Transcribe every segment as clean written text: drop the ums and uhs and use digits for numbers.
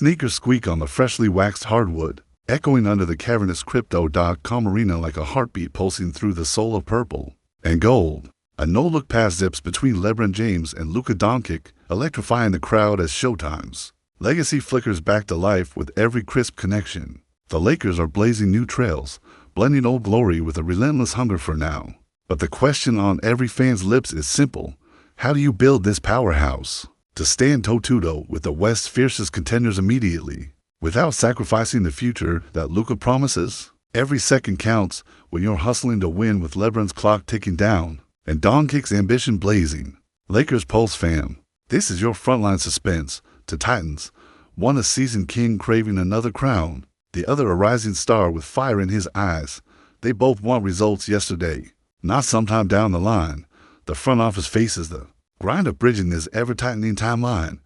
Sneakers squeak on the freshly waxed hardwood, echoing under the cavernous Crypto.com arena like a heartbeat pulsing through the soul of purple and gold. A no-look pass zips between LeBron James and Luka Doncic, electrifying the crowd as showtimes. Legacy flickers back to life with every crisp connection. The Lakers are blazing new trails, blending old glory with a relentless hunger for now. But the question on every fan's lips is simple. How do you build this powerhouse to stand toe-to-toe with the West's fiercest contenders immediately, without sacrificing the future that Luka promises? Every second counts when you're hustling to win with LeBron's clock ticking down and Doncic's ambition blazing. Lakers Pulse fam, this is your frontline suspense to Titans, one a seasoned king craving another crown, the other a rising star with fire in his eyes. They both want results yesterday, not sometime down the line. The front office faces the grind of bridging this ever-tightening timeline,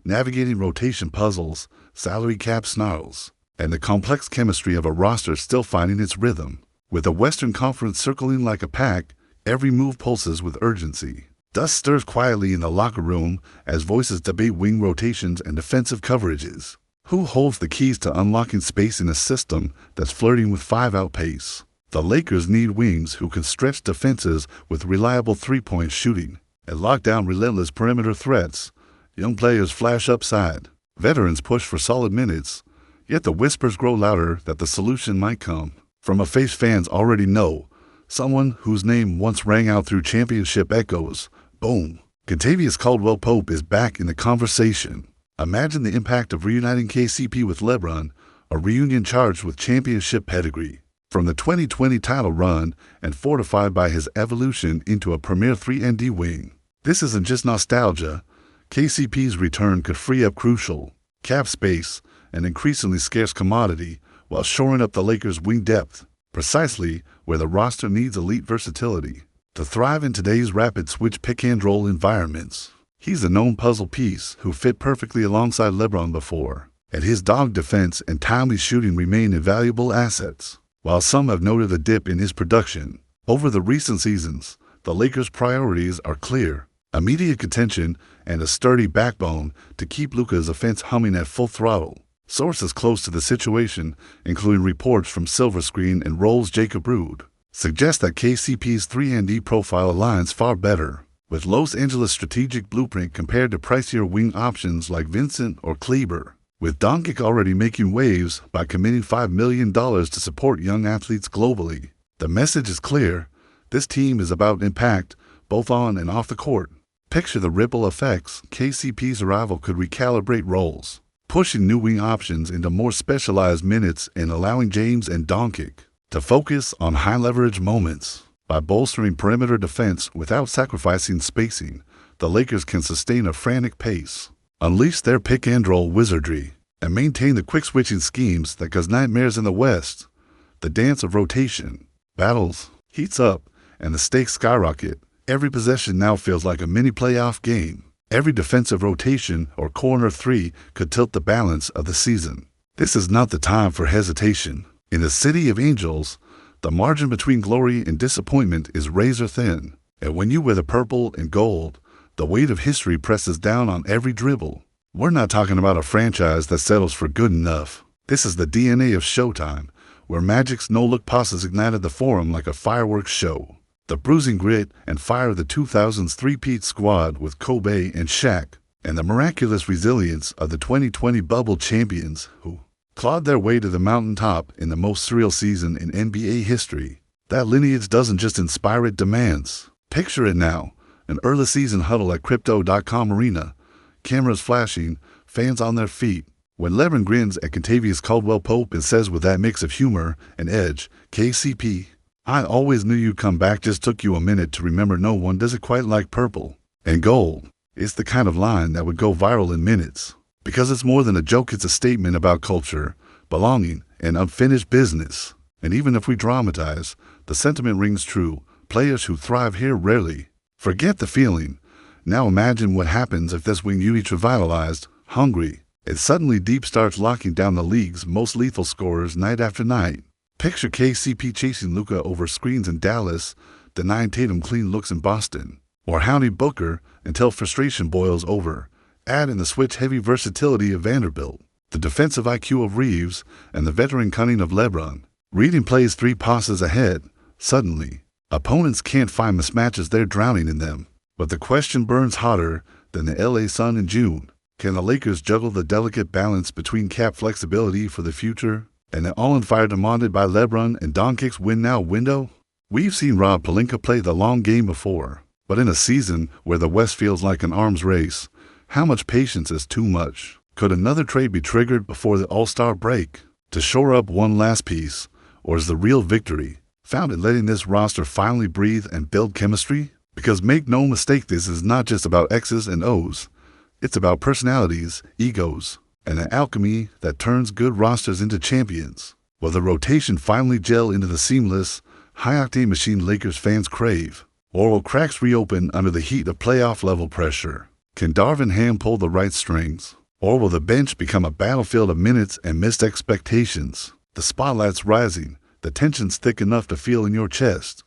navigating rotation puzzles, salary cap snarls, and the complex chemistry of a roster still finding its rhythm. With the Western Conference circling like a pack, every move pulses with urgency. Dust stirs quietly in the locker room as voices debate wing rotations and defensive coverages. Who holds the keys to unlocking space in a system that's flirting with five-out pace? The Lakers need wings who can stretch defenses with reliable three-point shooting and lock down relentless perimeter threats. Young players flash upside. Veterans push for solid minutes. Yet the whispers grow louder that the solution might come from a face fans already know, someone whose name once rang out through championship echoes. Boom. Kentavious Caldwell-Pope is back in the conversation. Imagine the impact of reuniting KCP with LeBron, a reunion charged with championship pedigree. From the 2020 title run and fortified by his evolution into a premier 3-and-D wing. This isn't just nostalgia. KCP's return could free up crucial cap space, an increasingly scarce commodity, while shoring up the Lakers' wing depth, precisely where the roster needs elite versatility to thrive in today's rapid-switch pick-and-roll environments. He's a known puzzle piece who fit perfectly alongside LeBron before, and his dogged defense and timely shooting remain invaluable assets. While some have noted a dip in his production over the recent seasons, the Lakers' priorities are clear: immediate contention and a sturdy backbone to keep Luka's offense humming at full throttle. Sources close to the situation, including reports from Silver Screen and Rolls Jacob Rude, suggest that KCP's 3-and-D profile aligns far better with Los Angeles' strategic blueprint compared to pricier wing options like Vincent or Kleber. With Doncic already making waves by committing $5 million to support young athletes globally, the message is clear. This team is about impact, both on and off the court. Picture the ripple effects. KCP's arrival could recalibrate roles, pushing new wing options into more specialized minutes and allowing James and Doncic to focus on high-leverage moments. By bolstering perimeter defense without sacrificing spacing, the Lakers can sustain a frantic pace, unleash their pick-and-roll wizardry, and maintain the quick-switching schemes that cause nightmares in the West. The dance of rotation, battles, heats up, and the stakes skyrocket. Every possession now feels like a mini playoff game. Every defensive rotation or corner three could tilt the balance of the season. This is not the time for hesitation. In the City of Angels, the margin between glory and disappointment is razor thin. And when you wear the purple and gold, the weight of history presses down on every dribble. We're not talking about a franchise that settles for good enough. This is the DNA of Showtime, where Magic's no-look passes ignited the Forum like a fireworks show. The bruising grit and fire of the 2000s three-peat squad with Kobe and Shaq, and the miraculous resilience of the 2020 bubble champions who clawed their way to the mountaintop in the most surreal season in NBA history. That lineage doesn't just inspire, it demands. Picture it now, an early season huddle at Crypto.com arena, cameras flashing, fans on their feet. When LeBron grins at Kentavious Caldwell-Pope and says with that mix of humor and edge, "KCP, I always knew you'd come back, just took you a minute to remember no one does it quite like purple and gold." It's the kind of line that would go viral in minutes. Because it's more than a joke, it's a statement about culture, belonging, and unfinished business. And even if we dramatize, the sentiment rings true. Players who thrive here rarely forget the feeling. Now imagine what happens if this wing you each revitalized, hungry, and suddenly deep starts locking down the league's most lethal scorers night after night. Picture KCP chasing Luka over screens in Dallas, denying Tatum clean looks in Boston, or hounding Booker until frustration boils over. Add in the switch-heavy versatility of Vanderbilt. the defensive IQ of Reeves, and the veteran cunning of LeBron. Reading plays 3 passes ahead. Suddenly, opponents can't find mismatches, they're drowning in them. But the question burns hotter than the LA sun in June. Can the Lakers juggle the delicate balance between cap flexibility for the future and the all-in-fire demanded by LeBron and Doncic's win-now window? We've seen Rob Pelinka play the long game before, but in a season where the West feels like an arms race, how much patience is too much? Could another trade be triggered before the All-Star break to shore up one last piece, or is the real victory found in letting this roster finally breathe and build chemistry? Because make no mistake, this is not just about X's and O's. It's about personalities, egos, and an alchemy that turns good rosters into champions. Will the rotation finally gel into the seamless, high-octane machine Lakers fans crave? Or will cracks reopen under the heat of playoff-level pressure? Can Darvin Ham pull the right strings? Or will the bench become a battlefield of minutes and missed expectations? The spotlight's rising, the tension's thick enough to feel in your chest.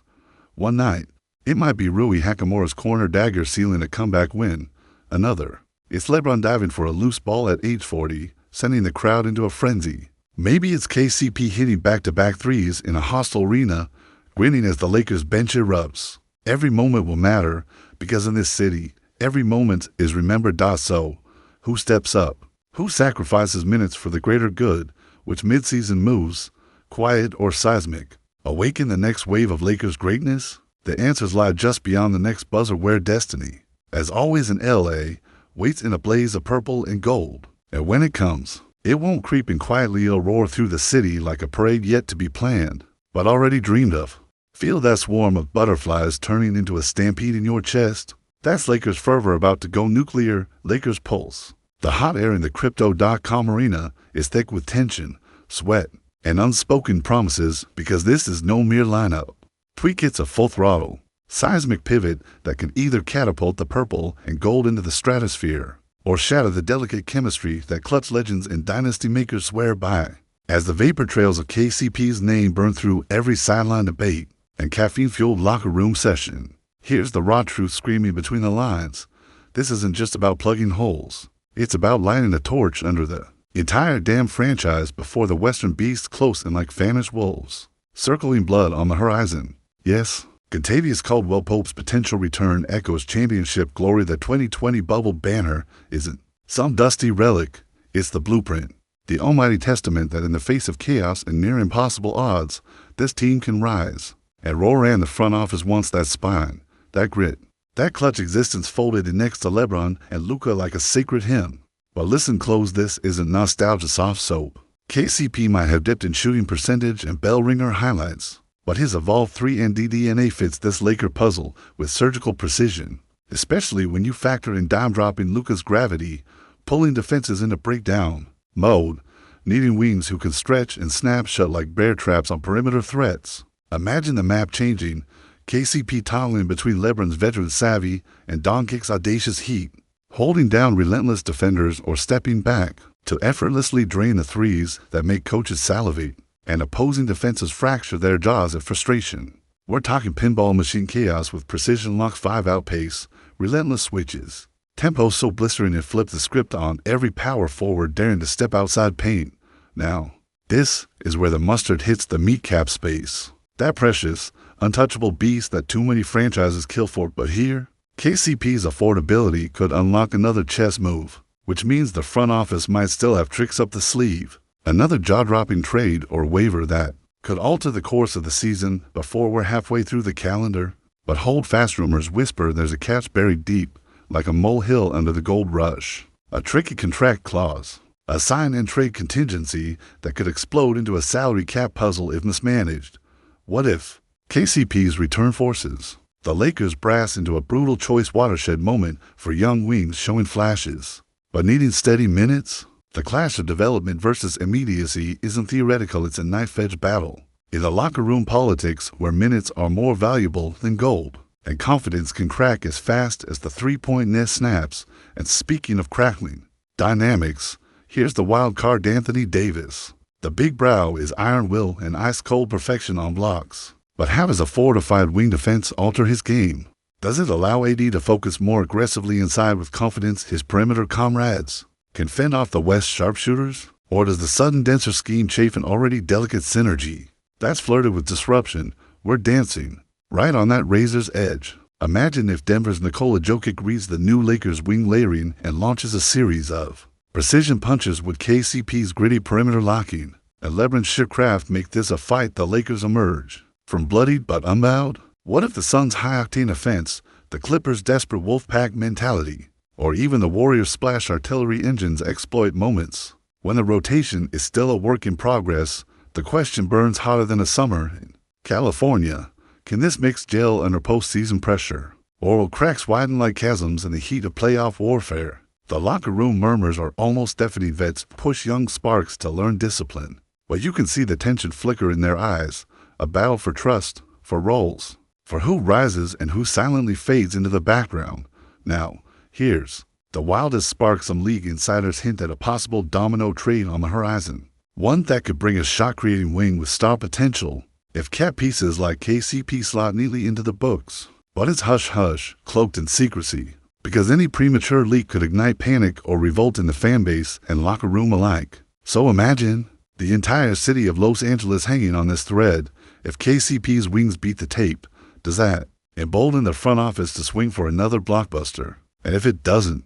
One night, it might be Rui Hachimura's corner dagger sealing a comeback win. Another, it's LeBron diving for a loose ball at age 40, sending the crowd into a frenzy. Maybe it's KCP hitting back-to-back threes in a hostile arena, grinning as the Lakers bench erupts. Every moment will matter, because in this city, every moment is remembered. So, who steps up? Who sacrifices minutes for the greater good? Which midseason moves, quiet or seismic, awaken the next wave of Lakers greatness? The answers lie just beyond the next buzzer where destiny, as always in LA, waits in a blaze of purple and gold. And when it comes, it won't creep in quietly. It'll roar through the city like a parade yet to be planned, but already dreamed of. Feel that swarm of butterflies turning into a stampede in your chest? That's Lakers fervor about to go nuclear. Lakers pulse. The hot air in the Crypto.com arena is thick with tension, sweat, and unspoken promises, because this is no mere lineup. Tweak hits a full throttle, seismic pivot that can either catapult the purple and gold into the stratosphere, or shatter the delicate chemistry that clutch legends and dynasty makers swear by. As the vapor trails of KCP's name burn through every sideline debate and caffeine-fueled locker room session, here's the raw truth screaming between the lines. This isn't just about plugging holes. It's about lighting a torch under the entire damn franchise before the Western beasts close in like famished wolves, circling blood on the horizon. Yes, Kentavious Caldwell-Pope's potential return echoes championship glory. The 2020 bubble banner isn't some dusty relic. It's the blueprint, the almighty testament that in the face of chaos and near impossible odds, this team can rise. And Roran, the front office, wants that spine, that grit, that clutch existence folded in next to LeBron and Luka like a sacred hymn. But listen close, this isn't nostalgia soft soap. KCP might have dipped in shooting percentage and bell ringer highlights, but his evolved 3-and-D DNA fits this Laker puzzle with surgical precision, especially when you factor in dime-dropping Luka's gravity, pulling defenses into breakdown mode, needing wings who can stretch and snap shut like bear traps on perimeter threats. Imagine the map changing, KCP toggling between LeBron's veteran savvy and Doncic's audacious heat, holding down relentless defenders or stepping back to effortlessly drain the threes that make coaches salivate and opposing defenses fracture their jaws at frustration. We're talking pinball machine chaos with precision lock 5-out pace, relentless switches, tempo so blistering it flipped the script on every power forward daring to step outside paint. Now, this is where the mustard hits the meat cap space. That precious, untouchable beast that too many franchises kill for. But here, KCP's affordability could unlock another chess move, which means the front office might still have tricks up the sleeve. Another jaw-dropping trade or waiver that could alter the course of the season before we're halfway through the calendar. But hold fast, rumors whisper there's a catch buried deep, like a molehill under the gold rush. A tricky contract clause, a sign-and-trade contingency that could explode into a salary cap puzzle if mismanaged. What if KCP's return forces the Lakers brass into a brutal choice watershed moment for young wings showing flashes, but needing steady minutes? The clash of development versus immediacy isn't theoretical, it's a knife-edge battle. In the locker room politics where minutes are more valuable than gold, and confidence can crack as fast as the three-point net snaps. And speaking of crackling dynamics, here's the wild card Anthony Davis. The big brow is iron will and ice-cold perfection on blocks. But how does a fortified wing defense alter his game? Does it allow AD to focus more aggressively inside with confidence his perimeter comrades can fend off the West sharpshooters? Or does the sudden denser scheme chafe an already delicate synergy? That's flirted with disruption. We're dancing right on that razor's edge. Imagine if Denver's Nikola Jokic reads the new Lakers wing layering and launches a series of precision punches with KCP's gritty perimeter locking, and LeBron's sheer craft make this a fight the Lakers emerge from bloodied but unbowed. What if the Suns' high-octane offense, the Clippers' desperate Wolfpack mentality, or even the Warriors' splash artillery engines exploit moments when the rotation is still a work in progress? The question burns hotter than a summer in California. Can this mix gel under postseason pressure, or will cracks widen like chasms in the heat of playoff warfare? The locker room murmurs are almost deafening. Vets push young sparks to learn discipline, but you can see the tension flicker in their eyes, a battle for trust, for roles, for who rises and who silently fades into the background. Now, here's the wildest spark. Some league insiders hint at a possible domino trade on the horizon, one that could bring a shot-creating wing with star potential if cap pieces like KCP slot neatly into the books. But it's hush-hush, cloaked in secrecy, because any premature leak could ignite panic or revolt in the fanbase and locker room alike. So imagine the entire city of Los Angeles hanging on this thread. If KCP's wings beat the tape, does that embolden the front office to swing for another blockbuster? And if it doesn't,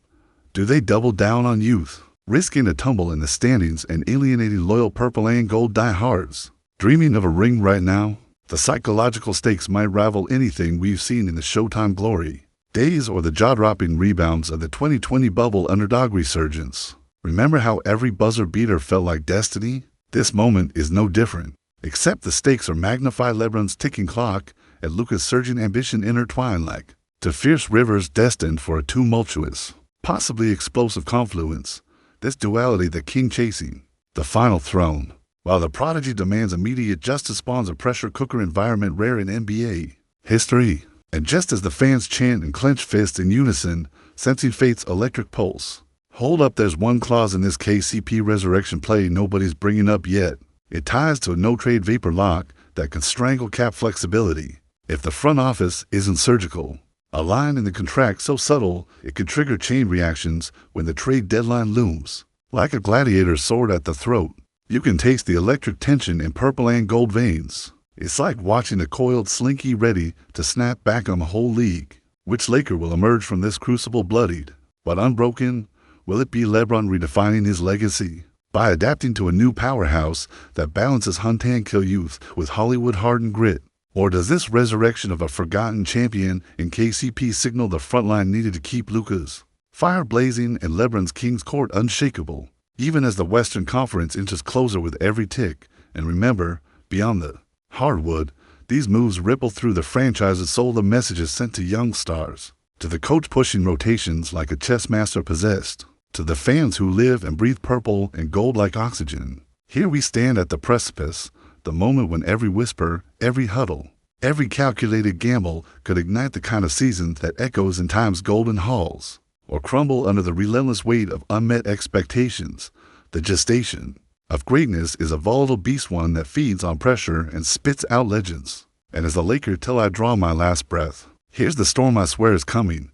do they double down on youth, risking a tumble in the standings and alienating loyal purple and gold diehards dreaming of a ring right now? The psychological stakes might rival anything we've seen in the Showtime glory days or the jaw-dropping rebounds of the 2020 bubble underdog resurgence. Remember how every buzzer beater felt like destiny? This moment is no different, except the stakes are magnified. LeBron's ticking clock and Luka's surging ambition intertwine like two fierce rivers destined for a tumultuous, possibly explosive confluence. This duality, the king chasing the final throne, while the prodigy demands immediate justice, spawns a pressure cooker environment rare in NBA history. And just as the fans chant and clench fists in unison, sensing fate's electric pulse, hold up, there's one clause in this KCP resurrection play nobody's bringing up yet. It ties to a no-trade vapor lock that can strangle cap flexibility if the front office isn't surgical. A line in the contract so subtle it could trigger chain reactions when the trade deadline looms. Like a gladiator's sword at the throat, you can taste the electric tension in purple and gold veins. It's like watching a coiled slinky ready to snap back on the whole league. Which Laker will emerge from this crucible bloodied but unbroken? Will it be LeBron redefining his legacy by adapting to a new powerhouse that balances hunt-and-kill youth with Hollywood-hardened grit? Or does this resurrection of a forgotten champion in KCP signal the frontline needed to keep Luka's fire blazing and LeBron's King's Court unshakable, even as the Western Conference inches closer with every tick? And remember, beyond the hardwood, these moves ripple through the franchise's soul. The messages sent to young stars, to the coach pushing rotations like a chess master possessed, to the fans who live and breathe purple and gold like oxygen. Here we stand at the precipice, the moment when every whisper, every huddle, every calculated gamble could ignite the kind of season that echoes in time's golden halls, or crumble under the relentless weight of unmet expectations. The gestation of greatness is a volatile beast, one that feeds on pressure and spits out legends. And as a Laker till I draw my last breath, here's the storm I swear is coming.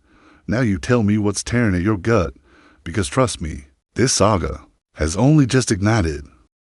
Now you tell me what's tearing at your gut, because trust me, this saga has only just ignited.